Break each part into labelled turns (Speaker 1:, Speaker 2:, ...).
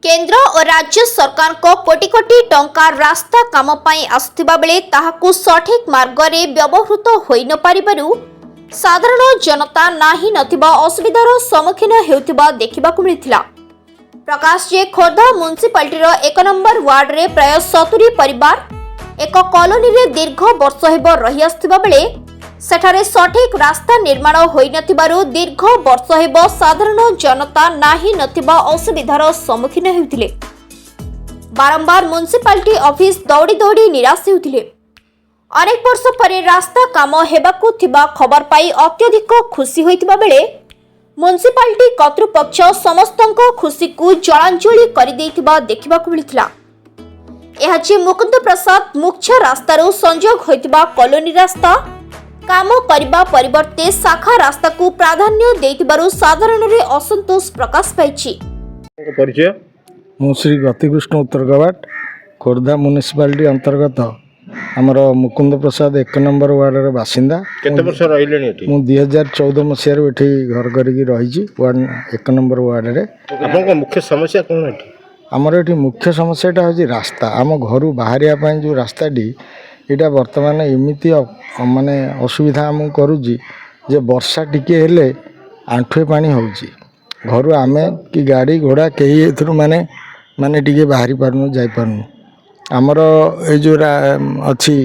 Speaker 1: केंद्र और राज्य सरकार को कोटी कोटी टंका रास्ता काम पाई आसुथिबा बेले ताहाकु सठिक मार्ग रे व्यवहृत होई न पारिबारु साधारण जनता नाही नथिबा असुविधार सम्मुखीन हेउथिबा देखिबाकु मिलिथिला। प्रकाश जे खोर्धा म्युनिसिपालिटी रो 1 नंबर वार्ड रे प्राय 70 परिवार एक कॉलोनी रे दीर्घ वर्ष हेब रही आसुथिबा बेले सेठारे सठिक रास्ता निर्माण होई नथिबारु दीर्घ वर्ष हेब साधारण जनता नाही नथिबा असुविधार सम्मुखीन हेउथिले। बारंबार म्युनिसिपालिटी ऑफिस दौड़ी दौड़ी निराश हेउथिले। अनेक वर्ष परे रास्ता काम हेबाकु थिबा खबर पाई अत्यधिक खुशी होइतिबा बेले म्युनिसिपालिटी कर्तृपक्ष समस्तଙ୍କ खुशी को जलांजलि करि देइतिबा देखिबाकु मिलिथिला। एहाची मुकुंद प्रसाद मुख्य रास्तारो संयोग होइतिबा कॉलोनी रास्ता काम करबा परिवर्ते शाखा रास्ता को प्राधान्य देइतिबारु साधारण रे असंतोष प्रकाश पाइछि।
Speaker 2: परिचय
Speaker 3: मु श्री गतिकृष्ण उत्तर गवाट खोर्धा म्युनिसिपालिटी अंतर्गत आमर मुकुंद प्रसाद 1 नंबर वार्ड रे बासिंदा।
Speaker 2: केते वर्ष रहिलेनी एठी?
Speaker 3: मु 2014 मसिया रे एठी घर करिकि रहिछि वार्ड 1 नंबर वार्ड रे।
Speaker 2: आपन को मुख्य समस्या कोन एठी?
Speaker 3: आमर एठी मुख्य समस्याटा होछि रास्ता। आम घरु बाहरिया पई जो रास्ताटी एटा वर्तमान एमिति माने असुविधा हम करूजी जे वर्षा टिके हेले आंठुए पानी होउची। घरु आमे कि गाड़ी घोड़ा केही एथुरु माने माने टिके बाहरी पारनु जाई पारनु। आमर ए जो अछि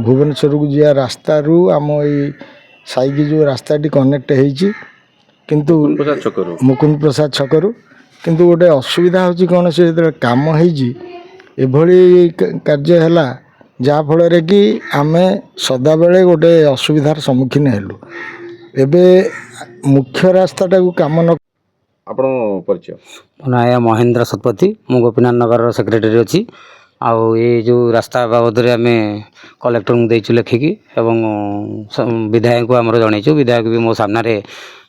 Speaker 3: भुवनेश्वर को जिया रास्ता रु आम ए साइकी जो रास्ताटी कनेक्ट हेइची किंतु मुकुंद प्रसाद छकरू किंतु गोटे असुविधा होची कोन से काम हेइची एभली कार्य हैला जहाँ फल कि आम सदा बेले गोटे असुविधार सम्मुखीन हेलु। एबे मुख्य रास्ताटा को काम न
Speaker 2: आपण परिचय
Speaker 4: नाया महेंद्र शतपथी मु गोपीनाथ नगर सेक्रेटरी अच्छी आउ ये जो रास्ता बाबद आम कलेक्टर को देचु लेखिकी एवं विधायक को आमर जनईचु। विधायक भी मो सामने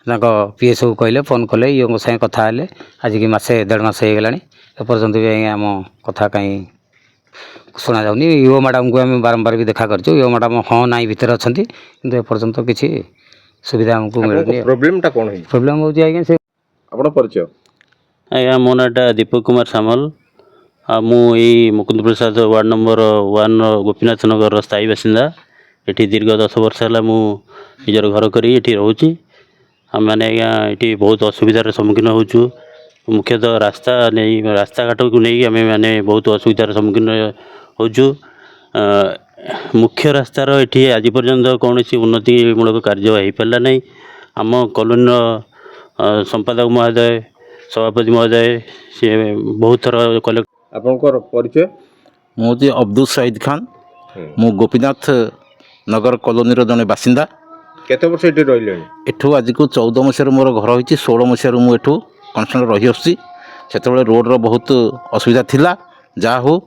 Speaker 4: पीएस को कहले फोन कले ये सागे कथा हेले आज की मासे 1.5 मास हो गलानी एपर्यंत भी आम कथा कहीं शुणा जाऊनी। यो मैडम को आम बारंबार भी देखा करछु। यो मैडम हाँ ना भितर अच्छा किंतु एपर्यंत किसी सुविधा हमको मिलनी।
Speaker 2: प्रॉब्लम कोन है?
Speaker 4: प्रोब्लेम हो आज्ञा से
Speaker 2: आपण परिचय
Speaker 5: आज्ञा मो नाटा दीपक कुमार सामल मु मुकुंद प्रसाद वार्ड नंबर 1 गोपीनाथ नगर स्थायी बासिंदा। ये दीर्घ 10 वर्ष है मु निजर घर करी ये रोचे। आम मैंने आज्ञा ये बहुत असुविधार सम्मुखीन होचु। मुख्यतः रास्ता नहीं रास्ता घाट को नहीं आम मैंने बहुत असुविधार सम्मुखीन होचु। मुख्य रास्तार ये आज पर्यंत कौन उन्नतिमूलक कार्य हो पारा नहीं। आम कॉलोनी संपादक महोदय सभापति महोदय सी बहुत थर कलेक्ट।
Speaker 2: आपनकर परिचय
Speaker 6: मुझे अब्दुल शहीद खान मु गोपीनाथ नगर कॉलोनी जड़े बासिंदा।
Speaker 2: केते वर्ष एठी रहिलेनी?
Speaker 6: एठू आज को 14 मसीह मोर घर होइछि। 16 मसीह मु एठू कन्स्ट्रक्शन रही आसी। सेतबेले रोड रो बहुत असुविधा थिला। जा हो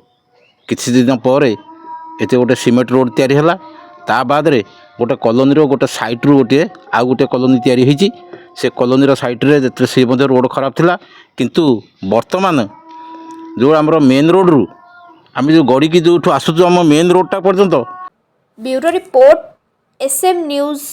Speaker 6: किछि दिन पर एते गोटे सीमेंट रोड तैयारी हला। ता बाद रे गोटे कॉलोनी रो गोटे साइड रो गोटे आ गोटे कॉलोनी तैयारी होइछि। से कॉलोनी रो साइड रे जेते से मध्ये रोड खराब थिला किंतु वर्तमान जो आमर मेन रोड रु आम जो गड़ी की जो आसुचु आम मेन रोडटा पर्यंत।
Speaker 1: Bureau report SM news.